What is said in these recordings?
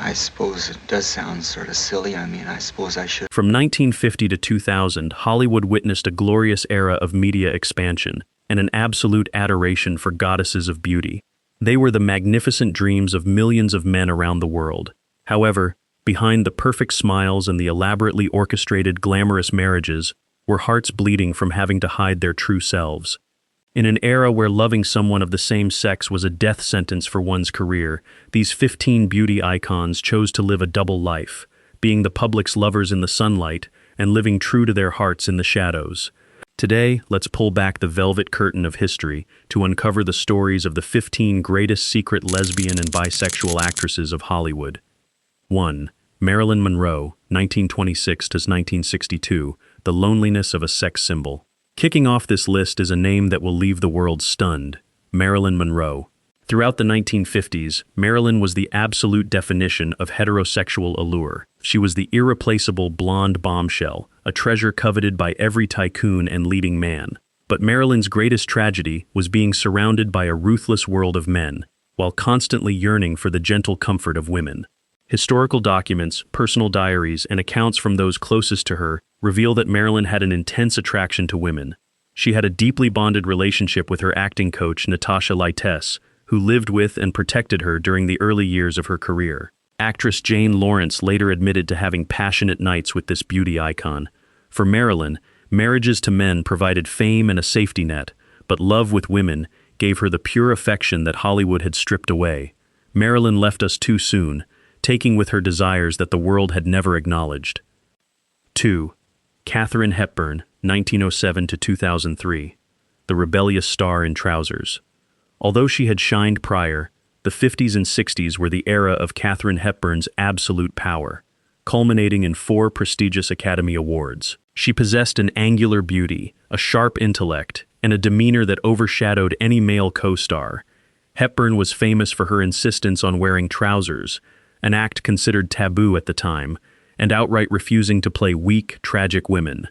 I suppose it does sound sort of silly. I mean, I suppose I should. From 1950 to 2000, Hollywood witnessed a glorious era of media expansion and an absolute adoration for goddesses of beauty. They were the magnificent dreams of millions of men around the world. However, behind the perfect smiles and the elaborately orchestrated glamorous marriages were hearts bleeding from having to hide their true selves. In an era where loving someone of the same sex was a death sentence for one's career, these 15 beauty icons chose to live a double life, being the public's lovers in the sunlight and living true to their hearts in the shadows. Today, let's pull back the velvet curtain of history to uncover the stories of the 15 greatest secret lesbian and bisexual actresses of Hollywood. 1. Marilyn Monroe, 1926 to 1962, the loneliness of a sex symbol. Kicking off this list is a name that will leave the world stunned: Marilyn Monroe. Throughout the 1950s, Marilyn was the absolute definition of heterosexual allure. She was the irreplaceable blonde bombshell, a treasure coveted by every tycoon and leading man. But Marilyn's greatest tragedy was being surrounded by a ruthless world of men, while constantly yearning for the gentle comfort of women. Historical documents, personal diaries, and accounts from those closest to her reveal that Marilyn had an intense attraction to women. She had a deeply bonded relationship with her acting coach, Natasha Lytess, who lived with and protected her during the early years of her career. Actress Jane Lawrence later admitted to having passionate nights with this beauty icon. For Marilyn, marriages to men provided fame and a safety net, but love with women gave her the pure affection that Hollywood had stripped away. Marilyn left us too soon, taking with her desires that the world had never acknowledged. 2. Katharine Hepburn, 1907 to 2003, the rebellious star in trousers. Although she had shined prior, the 50s and 60s were the era of Katharine Hepburn's absolute power, culminating in 4 prestigious Academy Awards. She possessed an angular beauty, a sharp intellect, and a demeanor that overshadowed any male co-star. Hepburn was famous for her insistence on wearing trousers, an act considered taboo at the time, and outright refusing to play weak, tragic women.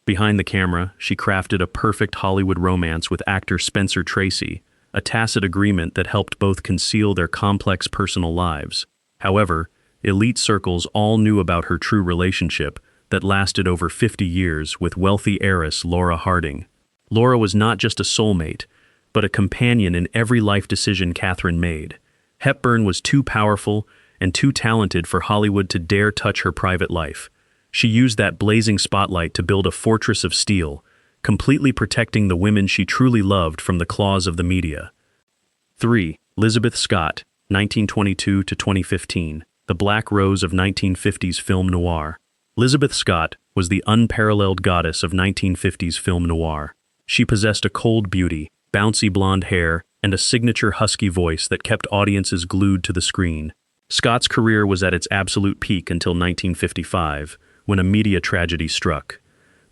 Behind the camera, she crafted a perfect Hollywood romance with actor Spencer Tracy, a tacit agreement that helped both conceal their complex personal lives. However, elite circles all knew about her true relationship that lasted over 50 years with wealthy heiress Laura Harding. Laura was not just a soulmate, but a companion in every life decision Katharine made. Hepburn was too powerful and too talented for Hollywood to dare touch her private life. She used that blazing spotlight to build a fortress of steel, completely protecting the women she truly loved from the claws of the media. 3. Elizabeth Scott, 1922 to 2015, the Black Rose of 1950s film noir. Elizabeth Scott was the unparalleled goddess of 1950s film noir. She possessed a cold beauty, bouncy blonde hair, and a signature husky voice that kept audiences glued to the screen. Scott's career was at its absolute peak until 1955, when a media tragedy struck.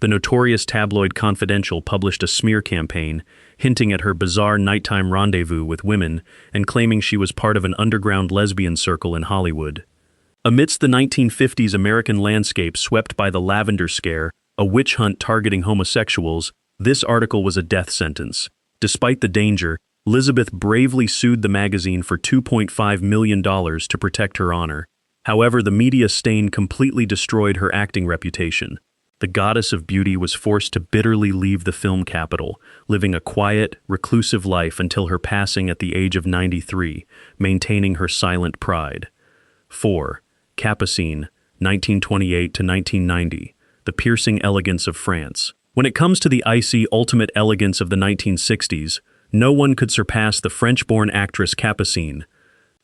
The notorious tabloid Confidential published a smear campaign, hinting at her bizarre nighttime rendezvous with women and claiming she was part of an underground lesbian circle in Hollywood. Amidst the 1950s American landscape swept by the Lavender Scare, a witch hunt targeting homosexuals, this article was a death sentence. Despite the danger, Elizabeth bravely sued the magazine for $2.5 million to protect her honor. However, the media stain completely destroyed her acting reputation. The goddess of beauty was forced to bitterly leave the film capital, living a quiet, reclusive life until her passing at the age of 93, maintaining her silent pride. 4. Capucine, 1928 to 1990, the piercing elegance of France. When it comes to the icy, ultimate elegance of the 1960s, no one could surpass the French-born actress Capucine.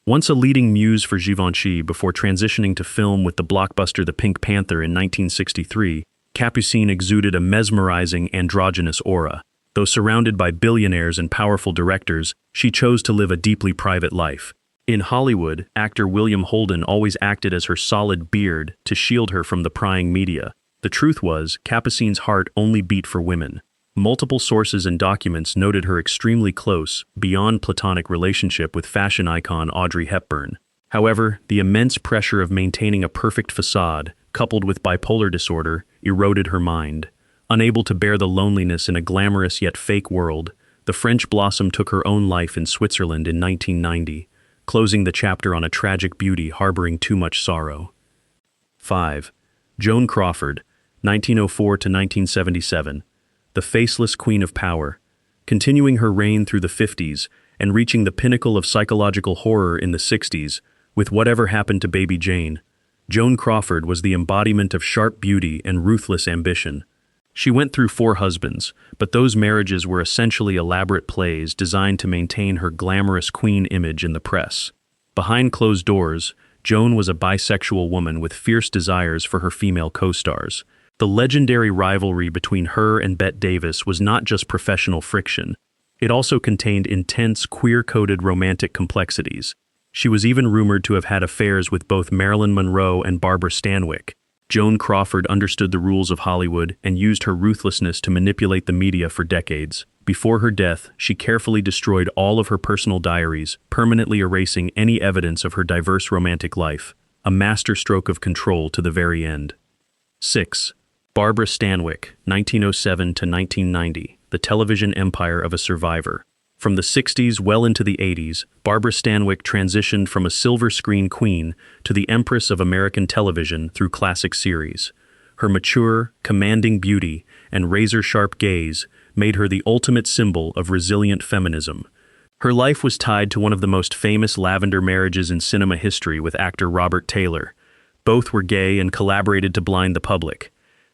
Once a leading muse for Givenchy before transitioning to film with the blockbuster The Pink Panther in 1963, Capucine exuded a mesmerizing, androgynous aura. Though surrounded by billionaires and powerful directors, she chose to live a deeply private life. In Hollywood, actor William Holden always acted as her solid beard to shield her from the prying media. The truth was, Capucine's heart only beat for women. Multiple sources and documents noted her extremely close, beyond platonic relationship with fashion icon Audrey Hepburn. However, the immense pressure of maintaining a perfect facade, coupled with bipolar disorder, eroded her mind. Unable to bear the loneliness in a glamorous yet fake world, the French blossom took her own life in Switzerland in 1990. closing the chapter on a tragic beauty harboring too much sorrow. 5. Joan Crawford, 1904 to 1977, the faceless queen of power, continuing her reign through the 50s and reaching the pinnacle of psychological horror in the 60s with Whatever Happened to Baby Jane. Joan Crawford was the embodiment of sharp beauty and ruthless ambition. She went through 4 husbands, but those marriages were essentially elaborate plays designed to maintain her glamorous queen image in the press. Behind closed doors, Joan was a bisexual woman with fierce desires for her female co-stars. The legendary rivalry between her and Bette Davis was not just professional friction. It also contained intense, queer-coded romantic complexities. She was even rumored to have had affairs with both Marilyn Monroe and Barbara Stanwyck. Joan Crawford understood the rules of Hollywood and used her ruthlessness to manipulate the media for decades. Before her death, she carefully destroyed all of her personal diaries, permanently erasing any evidence of her diverse romantic life, a masterstroke of control to the very end. 6. Barbara Stanwyck, 1907 to 1990, the television empire of a survivor. From the 60s well into the 80s, Barbara Stanwyck transitioned from a silver screen queen to the empress of American television through classic series. Her mature, commanding beauty and razor-sharp gaze made her the ultimate symbol of resilient feminism. Her life was tied to one of the most famous lavender marriages in cinema history with actor Robert Taylor. Both were gay and collaborated to blind the public.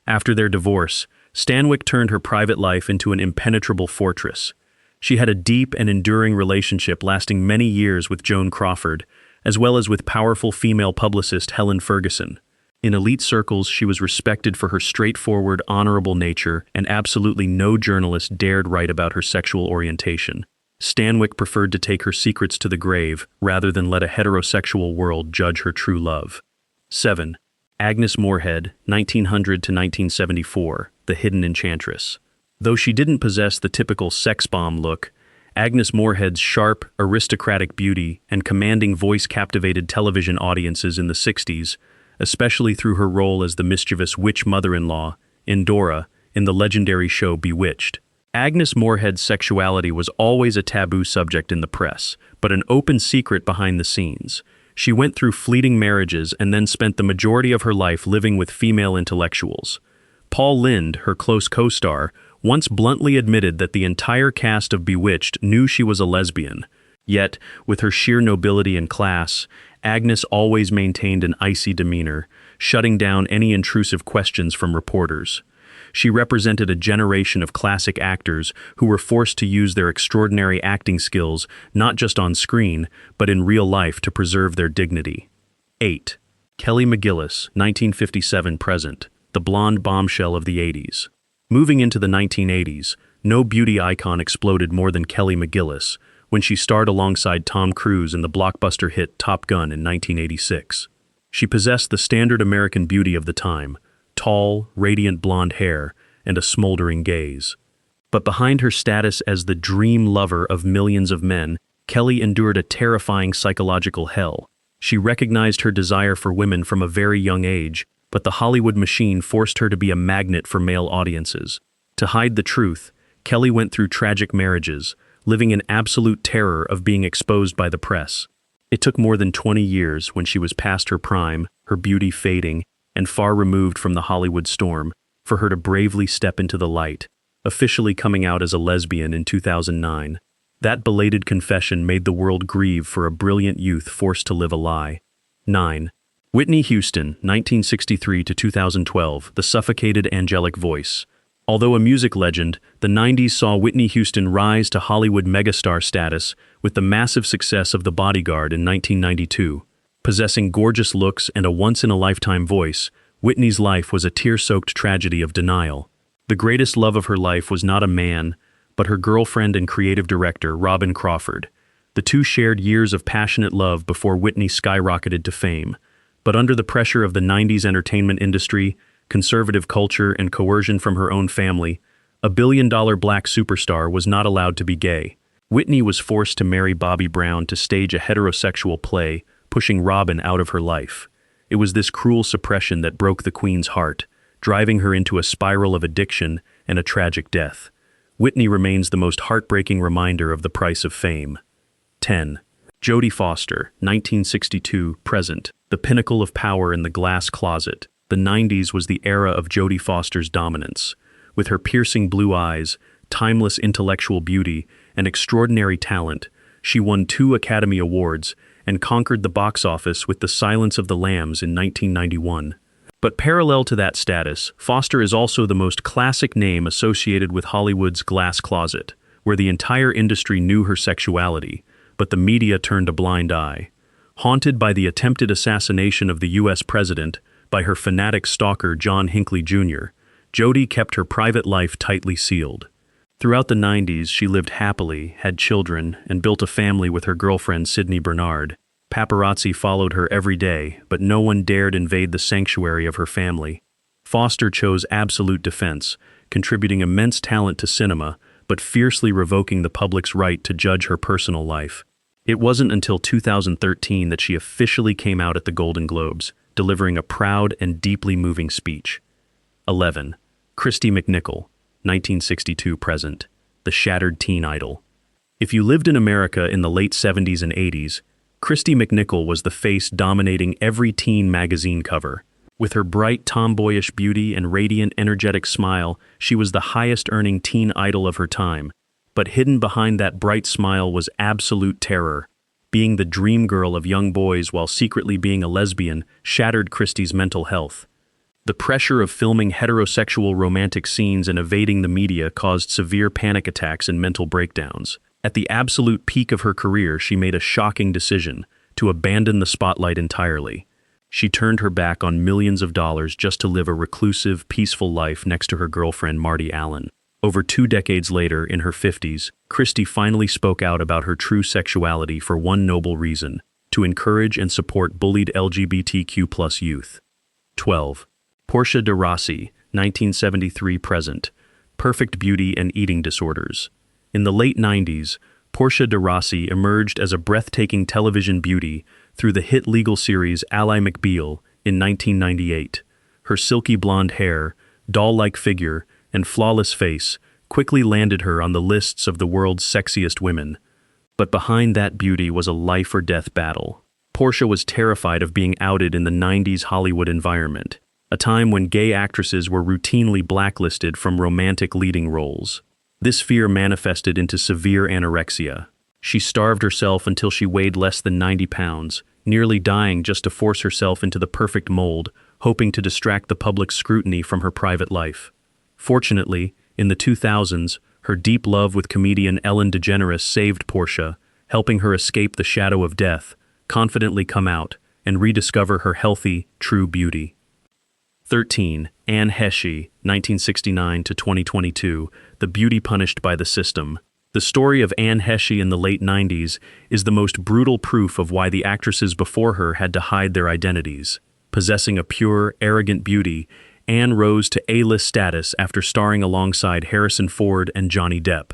After their divorce, Stanwyck turned her private life into an impenetrable fortress. She had a deep and enduring relationship lasting many years with Joan Crawford, as well as with powerful female publicist Helen Ferguson. In elite circles, she was respected for her straightforward, honorable nature, and absolutely no journalist dared write about her sexual orientation. Stanwyck preferred to take her secrets to the grave, rather than let a heterosexual world judge her true love. 7. Agnes Moorehead, 1900 to 1974, the hidden enchantress. Though she didn't possess the typical sex bomb look, Agnes Moorehead's sharp, aristocratic beauty and commanding voice captivated television audiences in the 60s, especially through her role as the mischievous witch mother-in-law, Endora, in the legendary show Bewitched. Agnes Moorehead's sexuality was always a taboo subject in the press, but an open secret behind the scenes. She went through fleeting marriages and then spent the majority of her life living with female intellectuals. Paul Lynde, her close co-star, once bluntly admitted that the entire cast of Bewitched knew she was a lesbian. Yet, with her sheer nobility and class, Agnes always maintained an icy demeanor, shutting down any intrusive questions from reporters. She represented a generation of classic actors who were forced to use their extraordinary acting skills not just on screen, but in real life to preserve their dignity. 8. Kelly McGillis, 1957-present, the blonde bombshell of the 80s. Moving into the 1980s, no beauty icon exploded more than Kelly McGillis when she starred alongside Tom Cruise in the blockbuster hit Top Gun in 1986. She possessed the standard American beauty of the time, tall, radiant blonde hair, and a smoldering gaze. But behind her status as the dream lover of millions of men, Kelly endured a terrifying psychological hell. She recognized her desire for women from a very young age, but the Hollywood machine forced her to be a magnet for male audiences. To hide the truth, Kelly went through tragic marriages, living in absolute terror of being exposed by the press. It took more than 20 years, when she was past her prime, her beauty fading, and far removed from the Hollywood storm, for her to bravely step into the light, officially coming out as a lesbian in 2009. That belated confession made the world grieve for a brilliant youth forced to live a lie. 9. Whitney Houston, 1963 to 2012, the suffocated angelic voice. Although a music legend, the 90s saw Whitney Houston rise to Hollywood megastar status with the massive success of The Bodyguard in 1992. Possessing gorgeous looks and a once-in-a-lifetime voice, Whitney's life was a tear-soaked tragedy of denial. The greatest love of her life was not a man, but her girlfriend and creative director, Robin Crawford. The two shared years of passionate love before Whitney skyrocketed to fame. But under the pressure of the 90s entertainment industry, conservative culture, and coercion from her own family, a billion-dollar black superstar was not allowed to be gay. Whitney was forced to marry Bobby Brown to stage a heterosexual play, pushing Robin out of her life. It was this cruel suppression that broke the Queen's heart, driving her into a spiral of addiction and a tragic death. Whitney remains the most heartbreaking reminder of the price of fame. 10. Jodie Foster, 1962, present, the pinnacle of power in the glass closet. The 90s was the era of Jodie Foster's dominance. With her piercing blue eyes, timeless intellectual beauty, and extraordinary talent, she won 2 Academy Awards and conquered the box office with The Silence of the Lambs in 1991. But parallel to that status, Foster is also the most classic name associated with Hollywood's glass closet, where the entire industry knew her sexuality, but the media turned a blind eye. Haunted by the attempted assassination of the U.S. president by her fanatic stalker John Hinckley Jr., Jodie kept her private life tightly sealed. Throughout the 90s, she lived happily, had children, and built a family with her girlfriend Sydney Bernard. Paparazzi followed her every day, but no one dared invade the sanctuary of her family. Foster chose absolute defense, contributing immense talent to cinema, but fiercely revoking the public's right to judge her personal life. It wasn't until 2013 that she officially came out at the Golden Globes, delivering a proud and deeply moving speech. 11. Kristy McNichol, 1962 present, the shattered teen idol. If you lived in America in the late 70s and 80s, Kristy McNichol was the face dominating every teen magazine cover. With her bright, tomboyish beauty and radiant, energetic smile, she was the highest-earning teen idol of her time. But hidden behind that bright smile was absolute terror. Being the dream girl of young boys while secretly being a lesbian shattered Kristy's mental health. The pressure of filming heterosexual romantic scenes and evading the media caused severe panic attacks and mental breakdowns. At the absolute peak of her career, she made a shocking decision to abandon the spotlight entirely. She turned her back on millions of dollars just to live a reclusive, peaceful life next to her girlfriend Marty Allen. Over 2 decades later, in her 50s, Kristy finally spoke out about her true sexuality for one noble reason: to encourage and support bullied LGBTQ+ youth. 12. Portia de Rossi, 1973 present, perfect beauty and eating disorders. In the late 90s, Portia de Rossi emerged as a breathtaking television beauty through the hit legal series Ally McBeal in 1998. Her silky blonde hair, doll-like figure, and flawless face quickly landed her on the lists of the world's sexiest women. But behind that beauty was a life-or-death battle. Portia was terrified of being outed in the 90s Hollywood environment, a time when gay actresses were routinely blacklisted from romantic leading roles. This fear manifested into severe anorexia. She starved herself until she weighed less than 90 pounds, nearly dying just to force herself into the perfect mold, hoping to distract the public's scrutiny from her private life. Fortunately, in the 2000s, her deep love with comedian Ellen DeGeneres saved Portia, helping her escape the shadow of death, confidently come out, and rediscover her healthy, true beauty. 13. Anne Heche, 1969 to 2022, the beauty punished by the system. The story of Anne Heche in the late 90s is the most brutal proof of why the actresses before her had to hide their identities. Possessing a pure, arrogant beauty, Anne rose to A-list status after starring alongside Harrison Ford and Johnny Depp.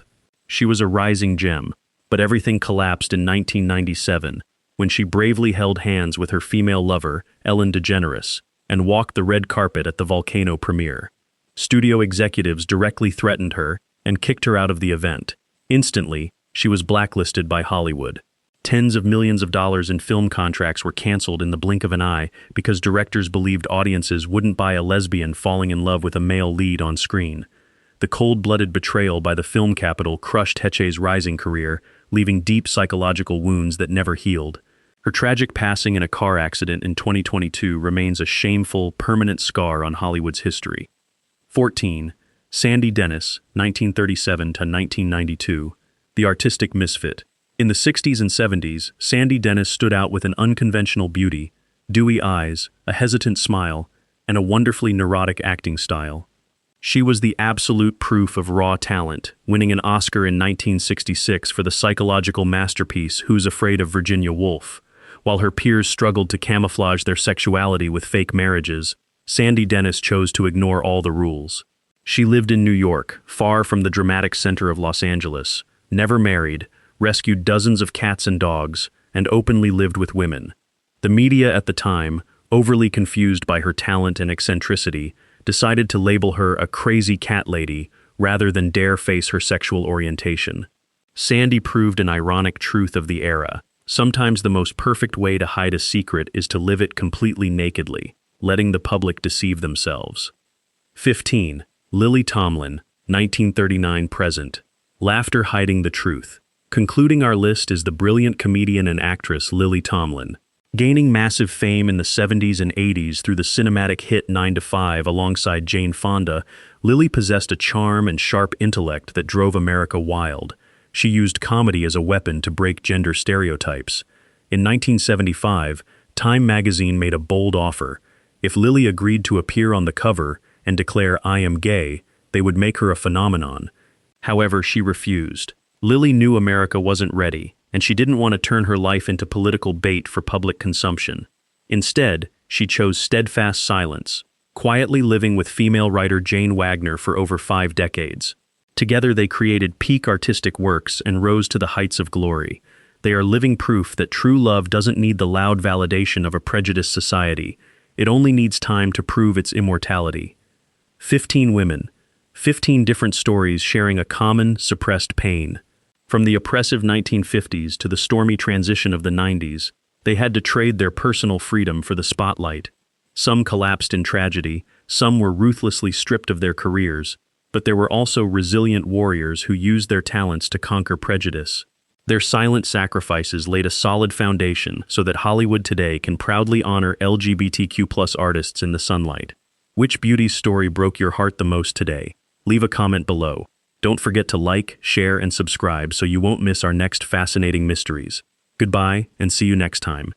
She was a rising gem, but everything collapsed in 1997 when she bravely held hands with her female lover, Ellen DeGeneres, and walked the red carpet at the Volcano premiere. Studio executives directly threatened her and kicked her out of the event. Instantly, she was blacklisted by Hollywood. Tens of millions of dollars in film contracts were canceled in the blink of an eye because directors believed audiences wouldn't buy a lesbian falling in love with a male lead on screen. The cold-blooded betrayal by the film capital crushed Heche's rising career, leaving deep psychological wounds that never healed. Her tragic passing in a car accident in 2022 remains a shameful, permanent scar on Hollywood's history. 14. Sandy Dennis, 1937 to 1992, the artistic misfit. In the 60s and 70s, Sandy Dennis stood out with an unconventional beauty, dewy eyes, a hesitant smile, and a wonderfully neurotic acting style. She was the absolute proof of raw talent, winning an Oscar in 1966 for the psychological masterpiece Who's Afraid of Virginia Woolf. While her peers struggled to camouflage their sexuality with fake marriages, Sandy Dennis chose to ignore all the rules. She lived in New York, far from the dramatic center of Los Angeles, never married, rescued dozens of cats and dogs, and openly lived with women. The media at the time, overly confused by her talent and eccentricity, decided to label her a crazy cat lady rather than dare face her sexual orientation. Sandy proved an ironic truth of the era. Sometimes the most perfect way to hide a secret is to live it completely nakedly, letting the public deceive themselves. 15. Lily Tomlin, 1939-present. Laughter hiding the truth. Concluding our list is the brilliant comedian and actress Lily Tomlin. Gaining massive fame in the 70s and 80s through the cinematic hit 9 to 5 alongside Jane Fonda, Lily possessed a charm and sharp intellect that drove America wild. She used comedy as a weapon to break gender stereotypes. In 1975, Time magazine made a bold offer. If Lily agreed to appear on the cover and declare "I am gay," they would make her a phenomenon. However, she refused. Lily knew America wasn't ready, and she didn't want to turn her life into political bait for public consumption. Instead, she chose steadfast silence, quietly living with female writer Jane Wagner for over 5 decades. Together they created peak artistic works and rose to the heights of glory. They are living proof that true love doesn't need the loud validation of a prejudiced society. It only needs time to prove its immortality. 15 women. 15 different stories sharing a common, suppressed pain. From the oppressive 1950s to the stormy transition of the 90s, they had to trade their personal freedom for the spotlight. Some collapsed in tragedy, some were ruthlessly stripped of their careers, but there were also resilient warriors who used their talents to conquer prejudice. Their silent sacrifices laid a solid foundation so that Hollywood today can proudly honor LGBTQ+ artists in the sunlight. Which beauty's story broke your heart the most today? Leave a comment below. Don't forget to like, share, and subscribe so you won't miss our next fascinating mysteries. Goodbye, and see you next time.